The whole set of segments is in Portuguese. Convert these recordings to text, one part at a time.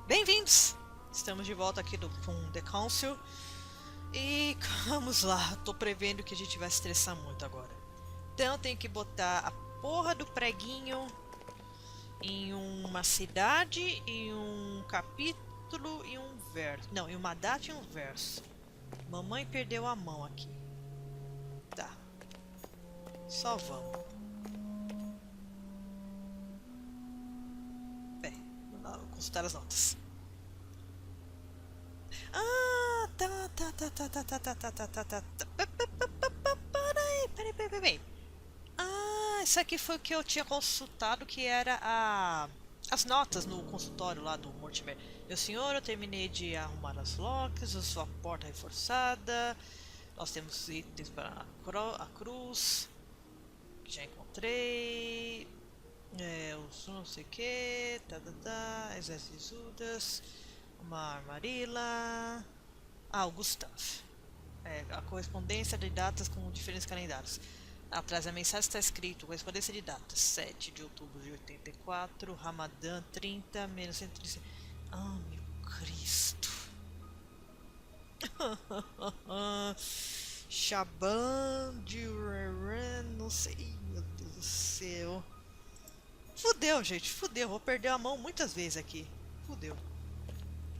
Bem-vindos! Estamos de volta aqui com The Council. E vamos lá, tô prevendo que a gente vai estressar muito agora. Então eu tenho que botar a porra do preguinho em uma cidade, em um capítulo e um verso. Não, em uma data e um verso. Mamãe perdeu a mão aqui. Tá. Só vamos. Vou consultar as notas. Ah, tá. Peraí. Ah, isso aqui foi o que eu tinha consultado, que era as notas no consultório lá do Mortimer. Meu senhor, eu terminei de arrumar as locks, a sua porta reforçada. Nós temos itens para a cruz, que já encontrei. Os não sei o que, exército de Judas, uma armadilha. Ah, o Gustav. A correspondência de datas com diferentes calendários. Atrás da mensagem está escrito correspondência de datas: 7 de outubro de 84, Ramadã 30, menos 130. Ah, meu Cristo. Shaban de não sei, meu Deus do céu. Fudeu, gente, fudeu. Vou perder a mão muitas vezes aqui. Fudeu.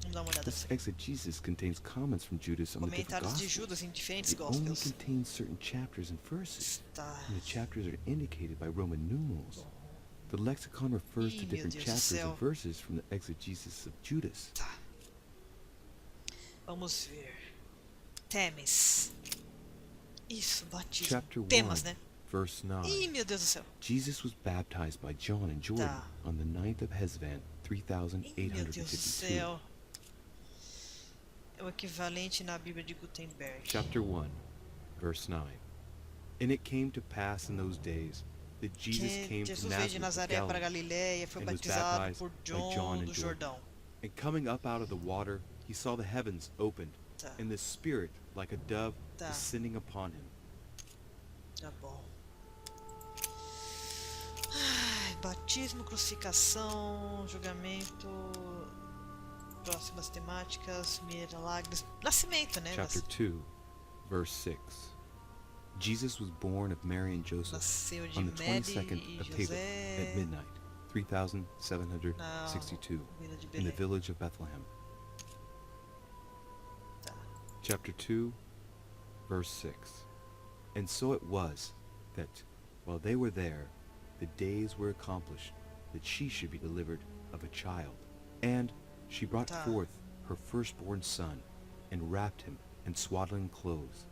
Vamos dar uma olhada. This exegesis contains comments from Judas on the different Comentários de Gospels. Judas em diferentes It only Gospels. contains certain chapters and verses, Tá. and the chapters are indicated by Roman numerals. The lexicon refers to different chapters and verses from the exegesis of Judas. Tá. Vamos ver. Temes. Isso, batismo. Chapter 1, Temas, né? verse 9. Ih, meu Deus do céu. Jesus was baptized by John in Jordan Tá. on the 9th of Hesvan, Ih, meu Deus do 3852. céu. É o equivalente na Bíblia de Gutenberg. Chapter 1, verse 9. And it came to pass in those days that Jesus came to Jesus veio de Nazareth Nazaré of para Galilee, Galiléia, foi and was batizado baptized por by John John in do Jordan. Jordão. And coming up out of the water, he saw the heavens opened, Tá. and the Spirit, like a dove, Tá. descending upon him. Tá bom. Ai, batismo, crucificação, julgamento, próximas temáticas, milagres, nascimento, né? Chapter 2, verse 6. Jesus was born of Mary and Joseph Nasceu de on the Mary 22nd e of Tebet José at midnight, 3762, na Vila de in the Belém. village of Bethlehem. Tá. Chapter 2, verse 6. And so it was that, while they were there, the days were accomplished that she should be delivered of a child. And she brought Tá. forth her firstborn son, and wrapped him in swaddling clothes,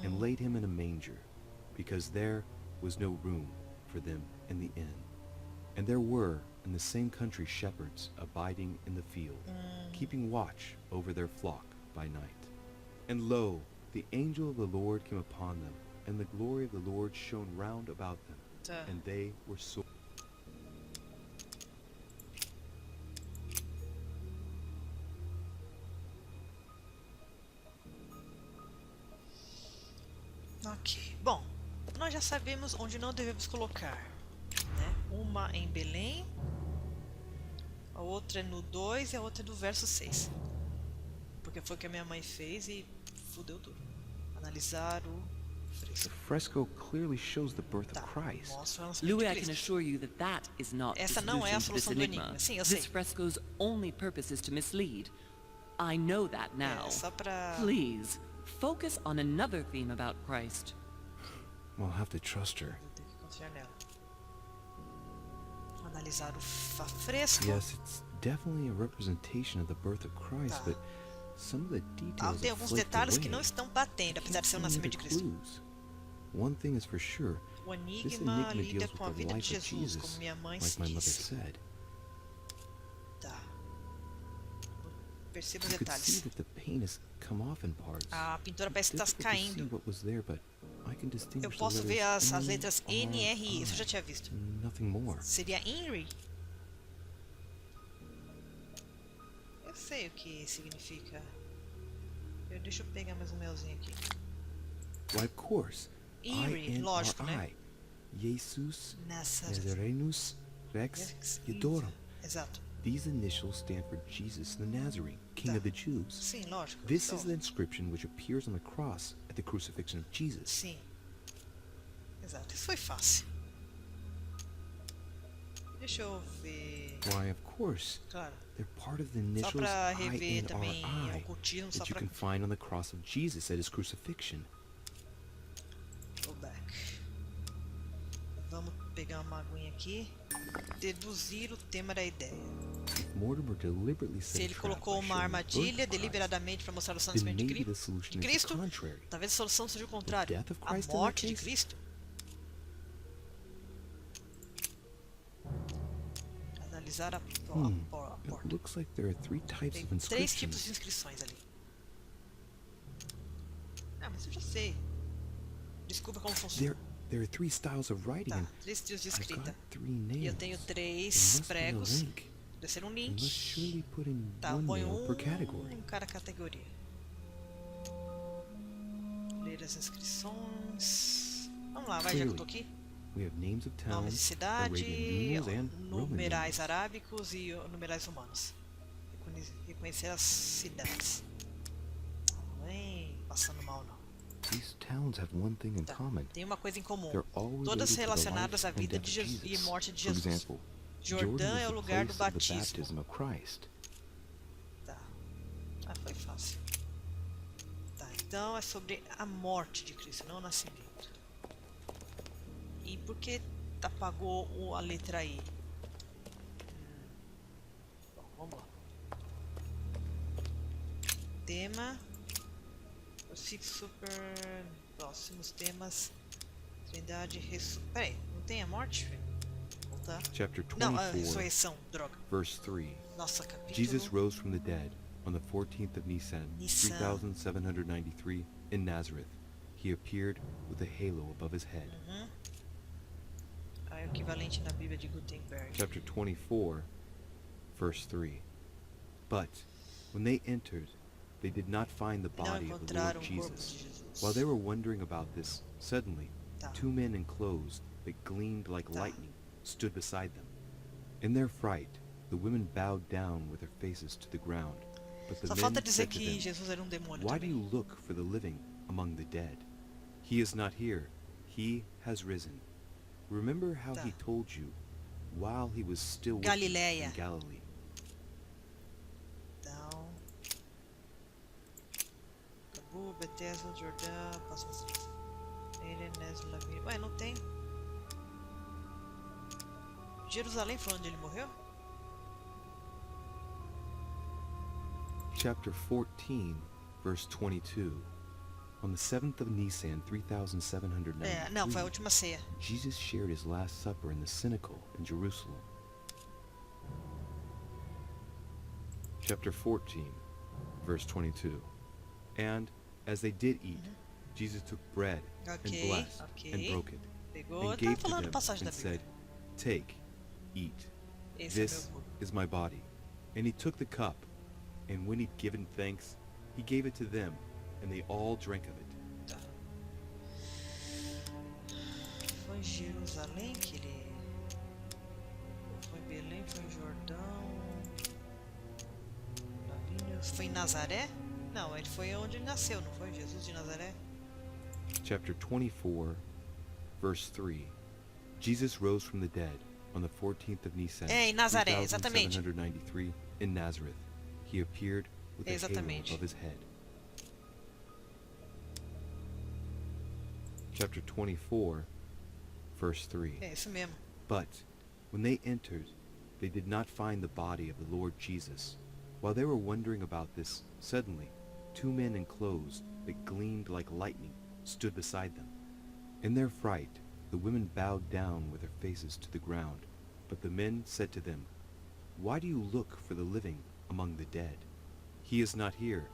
and laid him in a manger, because there was no room for them in the inn. And there were in the same country shepherds abiding in the field, keeping watch over their flock by night. And lo, the angel of the Lord came upon them, and the glory of the Lord shone round about them, Tá. and they were so... Ok. Bom, nós já sabemos onde não devemos colocar, né? Uma em Belém, a outra é no 2 e a outra é do verso 6. Porque foi o que a minha mãe fez e fudeu tudo. Analisar o The fresco. fresco clearly shows the birth Tá. of Christ. Mostra o nascimento Louis, de I can Cristo. assure you that that is not the Essa não é a solution to this solução do enigma. enigma. Sim, eu sei. This fresco's only purpose is to mislead. I know that now. É só pra... Please, focus on another theme about Christ. Well, I'll have to trust her. Eu tenho que confiar nela. Analisar o fresco. Yes, it's definitely a representation of the birth of Christ, Tá. but some of the details Tem are alguns flaked detalhes away. que não estão batendo, apesar de ser o Can't see nascimento de any Cristo. clues. One thing is for sure, O this enigma enigma lida deals com a with the vida de life of Jesus, como Jesus, minha mãe like my mother disse. said. Tá. Perceba os You could see detalhes. that the paint has come off in parts. A pintura parece It's que está difficult to see caindo. what was there, but I can Eu distinguish the posso ver letters as N, letras N e R I, isso eu já R, tinha visto. I, nothing more. Seria Henry? Eu sei o que significa. Deixa eu pegar mais um melzinho aqui. Why, of course. Iri, lógico, né? I-N-R-I. Jesus Nessa. Nazarenus Rex Rex Idorum. Exato. These initials stand for Jesus the Nazarene, King Tá. of the Jews. Sim, lógico. This Então, is the inscription which appears on the cross at the crucifixion of Jesus. sim. Exato. Isso foi fácil. Deixa eu ver. Why, of course, Claro. they're part of the Só initials pra rever também INRI ocultismo, só that you pra can find on the cross of Jesus at his crucifixion. go back. Vamos pegar uma aguinha aqui. Deduzir o tema da ideia. If Mortimer deliberately Se set a ele trap colocou by uma showing the armadilha birth of Christ, deliberadamente para mostrar o then nascimento maybe de the solution is the Cristo, contrary. talvez a solução seja o contrário. death of A Christ in morte that de case? Cristo. Analisar a It porta. looks like there are three types Tem of três tipos inscriptions. de inscrições ali. Ah, mas eu já sei. Desculpa como funciona. There are three styles of writing, Tá, and três estilos de I've escrita. got three E eu nails. tenho There três must be a pregos. link. Deve ser um You must link. surely put in Tá, eu one ponho nail per category. em cada categoria. Ler as inscrições. Vamos lá, vai, já que eu tô aqui. We have names of Nomes de towns, cidade, Arabian numerals, and Roman numerais numerals. arábicos e numerais romanos. Reconhecer as cidades. Não vem passando mal, não. These towns have one thing in Tá. common. Tem uma coisa em comum. They're all Todas related to the relacionadas life à and vida death de of Jesus e Jesus. morte de For Jesus. example, Jordã is é o the lugar do place of the batismo. baptism of Christ. Tá. Ah, foi fácil. Tá, então é sobre a morte de Cristo, não o nascimento. E por que apagou a letra I? Bom, vamos lá. Tema. Os six super próximos temas. Trindade, Peraí, não tem a morte? Voltar. Chapter Não, a 24, ressurreição, droga. verse 3. Nossa, capítulo. Jesus rose from the dead on the 14th of Nisan, Nisan. 3793, in Nazareth. He appeared with a halo above his head. É o equivalente na Bíblia de Gutenberg. Chapter 24, verse 3. But when they entered, they did not find the Não body of the encontraram Lord o corpo de Jesus. Jesus. While they were wondering about this, suddenly, Tá. two men in clothes that gleamed like Tá. lightning stood beside them. In their fright, the women bowed down with their faces to the ground. But the Só men falta dizer said to que them, Jesus era um demônio "Why do também. you look for the living among the dead? He is not here. He has risen. Remember how Tá. he told you while he was still with you Galileia. in Galilee." Então. Cabu, Bethesda, Jordã, próximos. Ué, não tem. Jerusalém foi onde ele morreu? Chapter 14, verse 22. On the 7th of Nisan, 3793, É, não, foi a última ceia. Jesus shared his last supper in the synagogue in Jerusalem. Chapter 14, verse 22. And as they did eat, Jesus took bread and Ok, blessed ok. and broke it Pegou, and tá gave to falando them passagem da and Bíblia. said, "Take, eat. Esse é This meu corpo. is my body." And he took the cup, and when he'd given thanks, he gave it to them, and they all drank of it. Tá. Foi em Jerusalém que ele. Foi em Belém, foi em Jordão. Foi em Nazaré? Não, ele foi onde ele nasceu, não foi? Jesus de Nazaré? Chapter 24, verse 3. Jesus rose from the dead on the 14th of Nisan, É, em Nazaré, exatamente. 3793, in Nazareth. He appeared with a halo Exatamente. above his head. Chapter 24, verse 3. É isso mesmo. But when they entered, they did not find the body of the Lord Jesus. While they were wondering about this, suddenly, two men in clothes that gleamed like lightning stood beside them. In their fright, the women bowed down with their faces to the ground. But the men said to them, "Why do you look for the living among the dead? He is not here.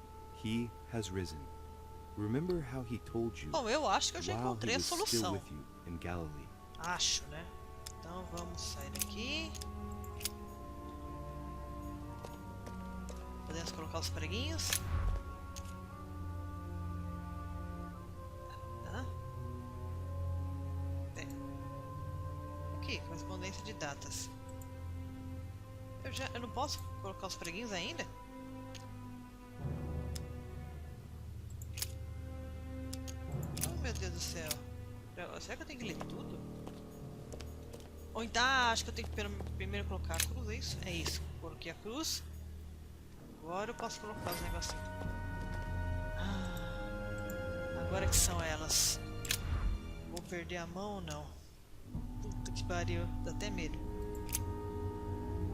He has risen. Remember how he told you Bom, eu acho que eu já while he encontrei a was still solução. with you in Galilee." Acho, né? Então vamos sair daqui. Podemos colocar os preguinhos. Hã? Tem. Aqui, correspondência de datas. Eu Eu não posso colocar os preguinhos ainda? Oh, meu Deus do céu. Será que eu tenho que ler tudo? Ou então, acho que eu tenho que primeiro colocar a cruz, é isso? É isso. Coloquei a cruz. Agora eu posso colocar os negocinhos. Agora que são elas. Vou perder a mão ou não? Puta que pariu. Dá até medo.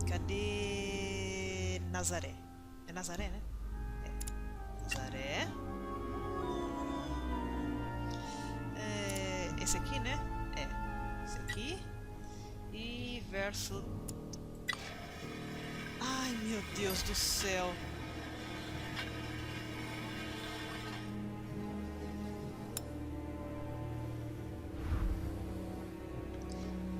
Cadê Nazaré? É Nazaré, né? É. Nazaré. Esse aqui, né? É. Esse aqui. E verso... Ai, meu Deus do céu.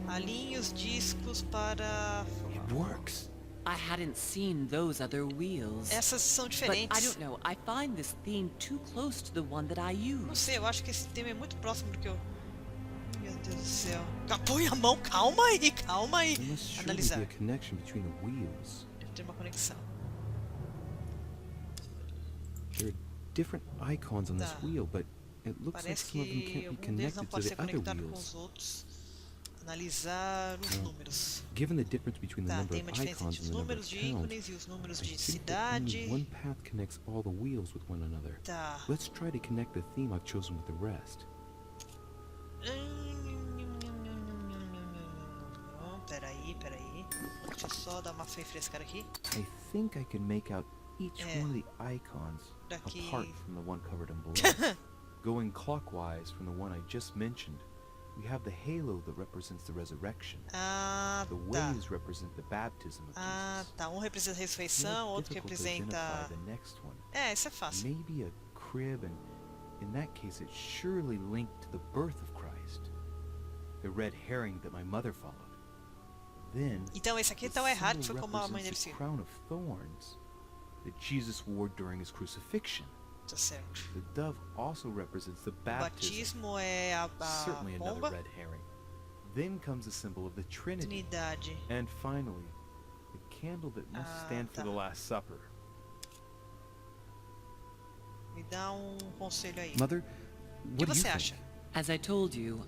Alinhe os discos para... It works. I hadn't seen those other wheels. Essas são But I diferentes. don't know, I find this theme too close to the one that I Não use. sei, eu acho que esse tema é muito próximo do que eu... Meu Deus do céu. Põe a mão, calma aí, calma aí. There must surely Analisar. be a connection between the wheels. Deve ter uma conexão. There are different icons on this Tá. wheel, but it looks like Parece some of them que can't be algum deles não connected to pode the ser other conectado com wheels. os outros. Analisar os números. Given the difference between the Tá, number tem of uma diferença icons entre os and the number números of de towns, ícones e os números I de think that only cidade. one path connects all the wheels with one another. Tá. Let's try to connect the theme I've chosen with the rest. Peraí. Deixa eu só dar uma refrescada aqui. I think I can make out each É. one of the icons Daqui. apart from the one covered in below. Going clockwise from the one I just mentioned, we have the halo that represents the resurrection. Ah, The tá. waves represent the baptism of Ah, Jesus. tá. Um representa a It's ressurreição, more outro difficult to representa... identify the next one. É, isso é fácil. Maybe a crib, and in that case it's surely linked to the birth of Christ. The red herring that my mother followed. Then, Então esse aqui the tá errado, symbol foi como a mãe dele represents se... the crown of thorns that Jesus wore during his crucifixion. Tá certo. The dove also represents the O baptism. batismo é a Certainly another pomba. red herring. Then comes the symbol of the Trinity. Trinidade. And finally, the candle that must stand for tá. the Last Supper. Me dá um conselho aí. Mother, O que what do you você think? acha? As I told you,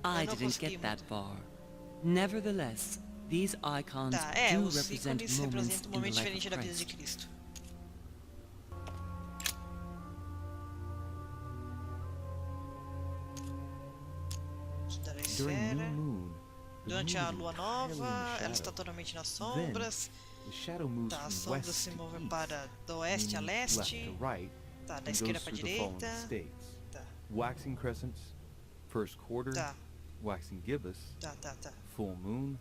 I não didn't consegui get that muito. far. Nevertheless, these icons Tá, do os represent ícones moments representam um in the momento life diferente of da vida de Christ. Cristo. Estudar a During esfera. new moon, the Durante moon a is lua entirely in nova, the ela está shadow. totalmente nas Then, sombras. the shadow moves Tá, as from sombras west se to movem east, para do oeste a meaning left leste. to right, Tá, da and esquerda goes para a through the following direita. states. Tá, Waxing crescents, first quarter, tá, waxing gibbous, tá. full moon,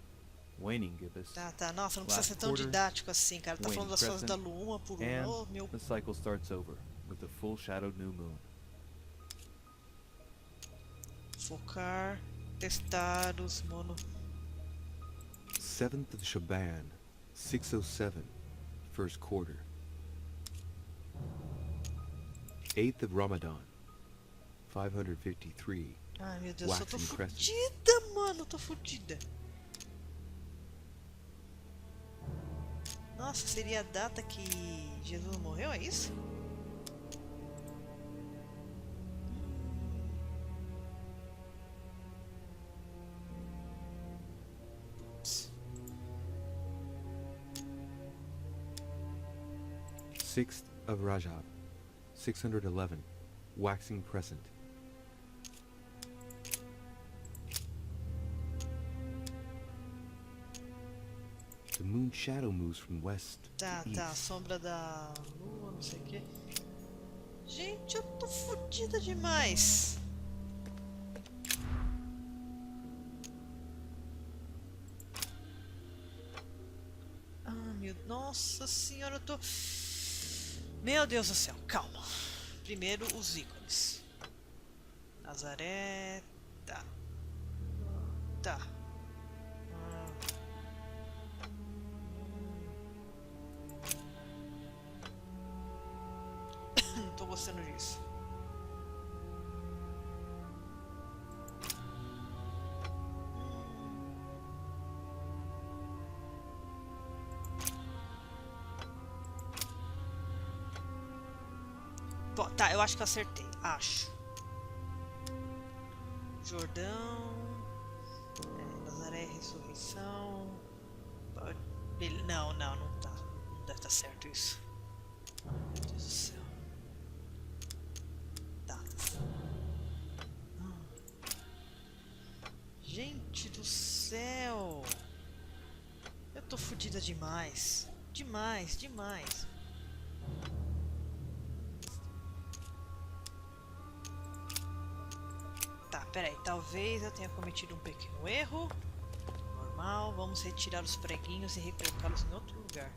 waning gibbous, Tá. Nossa, não precisa Last ser tão quarter, didático assim, cara. Tá waning falando das fases da crescent, lua, uma por and uma. Oh, meu... the cycle starts over with the full shadowed new moon. Focar, testar os mono... 7th of Shaban, 607, first quarter. 8th of Ramadan, 553. Ai, meu Deus, eu tô Waxing crescent. fudida, mano. Eu tô fudida. Nossa, seria a data que Jesus morreu, é isso? Putz. 6th of Rajab, 611, waxing crescent. The moon shadow moves from west Tá, to a east. sombra da lua, não sei o que. Gente, eu tô fudida demais. Ah, nossa senhora, eu tô... Meu Deus do céu, calma. Primeiro os ícones. Nazaré... Tá. Não tô gostando disso. Bom, tá, eu acho que eu acertei. Acho. Jordão. Nazaré, ressurreição. Não, não tá. Não deve estar certo isso. Meu Deus do céu. Datas. Gente do céu. Eu tô fodida demais. Demais. Tá, peraí. Talvez eu tenha cometido um pequeno erro. Normal. Vamos retirar os preguinhos e recolocá-los em outro lugar.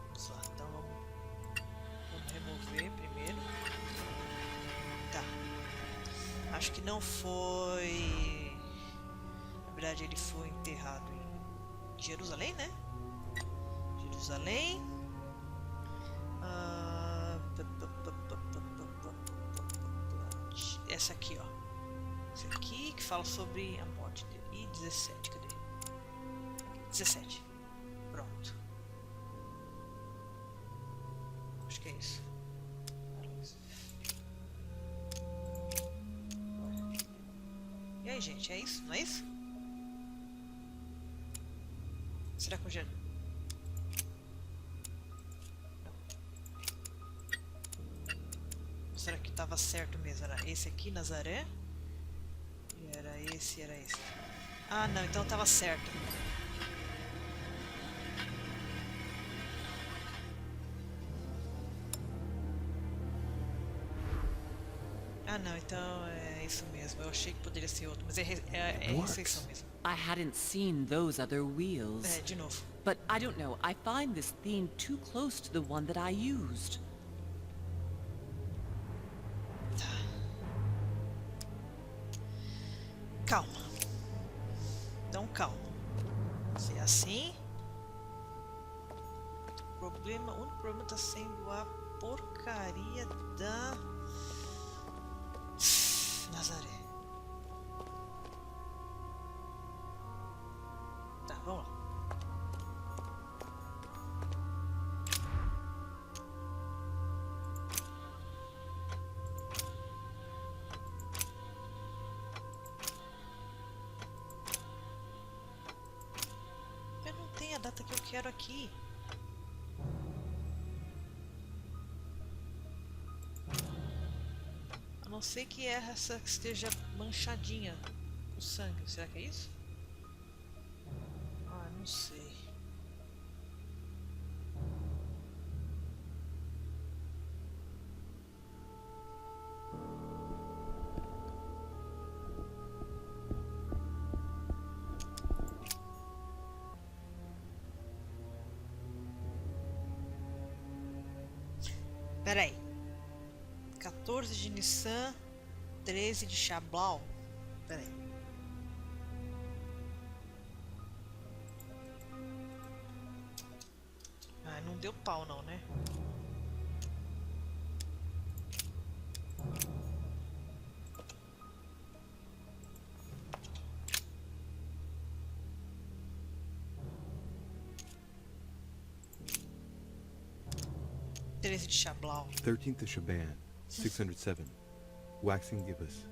Vamos lá. Então vamos remover primeiro. Tá. Acho que não foi... Na verdade ele foi enterrado em Jerusalém, né? Jerusalém. Essa aqui, ó. Essa aqui que fala sobre a morte dele. E 17, cadê? 17. Pronto. Acho que é isso. E aí, gente, é isso? Não é isso? Será que eu já... Será que tava certo mesmo? Era esse aqui, Nazaré? E era esse. Ah, não, então tava certo. Ah, não, então é isso mesmo. Eu achei que poderia ser outro, mas é ressurreição mesmo. I hadn't seen those other wheels. É, de novo. But I don't know, I find this theme too close to the one that I used. Calma. Então calma. Se é assim... O único problema tá sendo a porcaria da... Nazaré. Tá, vamos lá. Eu não tenho a data que eu quero aqui. A não ser que essa esteja manchadinha com sangue. Será que é isso? Ah, não sei. Peraí. 14 de Nissan, 13 de Chablau. Peraí. Ah, não deu pau não, né? De Chablau. 13th of Shaban, 607. Waxing gibbous.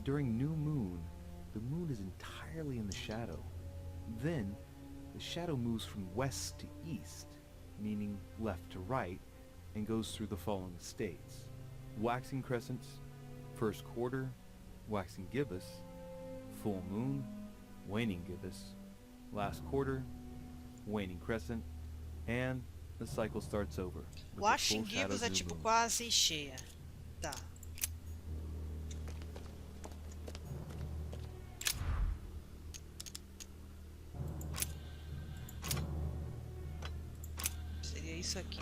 During new moon, the moon is entirely in the shadow. Then, the shadow moves from west to east, meaning left to right, and goes through the following states. Waxing crescents, first quarter, waxing gibbous, full moon, waning gibbous, last quarter, waning crescent, and the cycle starts over. with the Washing full gibbous é shadows tipo new moon. quase cheia. Tá. Seria isso aqui.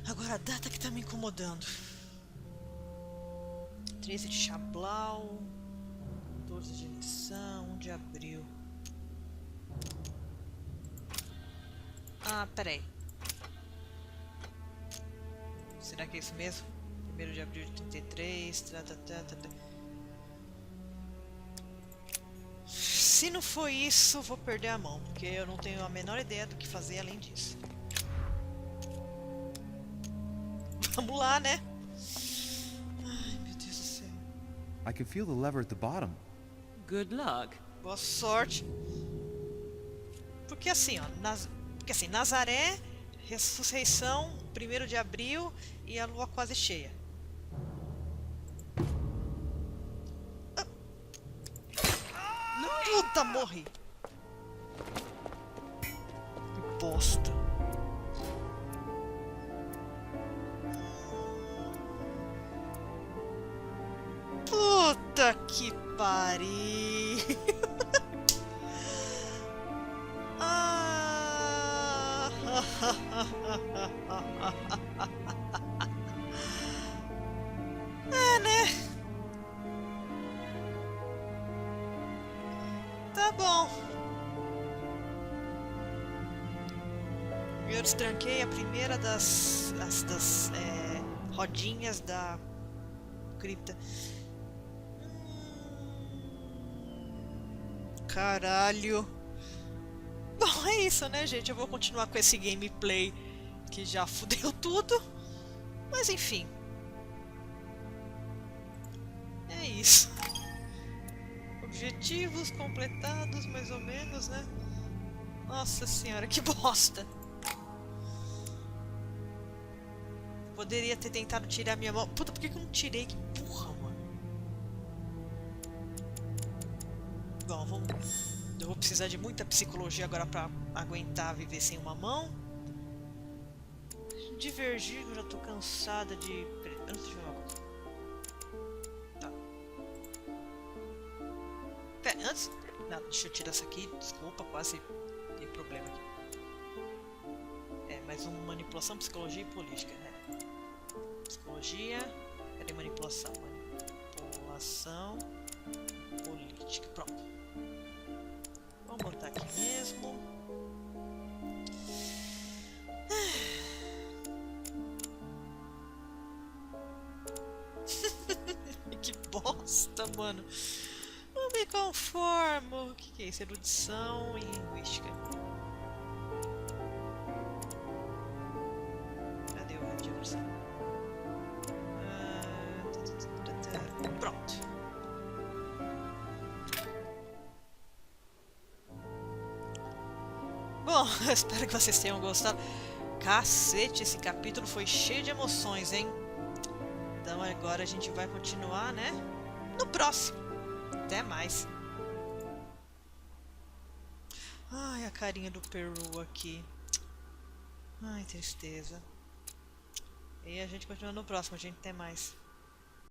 Agora a data que tá me incomodando. 13 de Chablau, 14 de Nissan, 1 de abril. Ah, peraí. Será que é isso mesmo? 1º de abril de 33. Se não for isso, vou perder a mão, porque eu não tenho a menor ideia do que fazer além disso. Vamos lá, né? Ai, meu Deus do céu. I can feel the lever at the bottom. Good luck. Boa sorte. Porque assim, ó, Nazaré, ressurreição, 1º de abril e a lua quase cheia. Puta, morri. Que bosta. Puta que pariu. Ah. É, né? Tá bom. Eu destranquei a primeira das rodinhas da cripta. Caralho. Bom, é isso, né, gente? Eu vou continuar com esse gameplay que já fudeu tudo. Mas enfim. É isso. Objetivos completados, mais ou menos, né? Nossa senhora, que bosta! Poderia ter tentado tirar minha mão. Puta, por que eu não tirei? Que porra, mano. Bom, vamos... Eu vou precisar de muita psicologia agora pra aguentar viver sem uma mão. Divergir, eu já tô cansada de... Antes de ver uma coisa. Tá. Pera, antes... Não, deixa eu tirar essa aqui. Desculpa, quase dei problema aqui. É, mais uma manipulação, psicologia e política, né? Psicologia... Cadê manipulação? Manipulação... Política, pronto. Vamos botar aqui mesmo. Que bosta, mano. Não me conformo. O que é isso? Erudição e linguística. Cadê o radiografia? Pronto. Bom, eu espero que vocês tenham gostado. Cacete, esse capítulo foi cheio de emoções, hein? Então agora a gente vai continuar, né? No próximo. Até mais. Ai, a carinha do Peru aqui. Ai, tristeza. E a gente continua no próximo, gente. Até mais.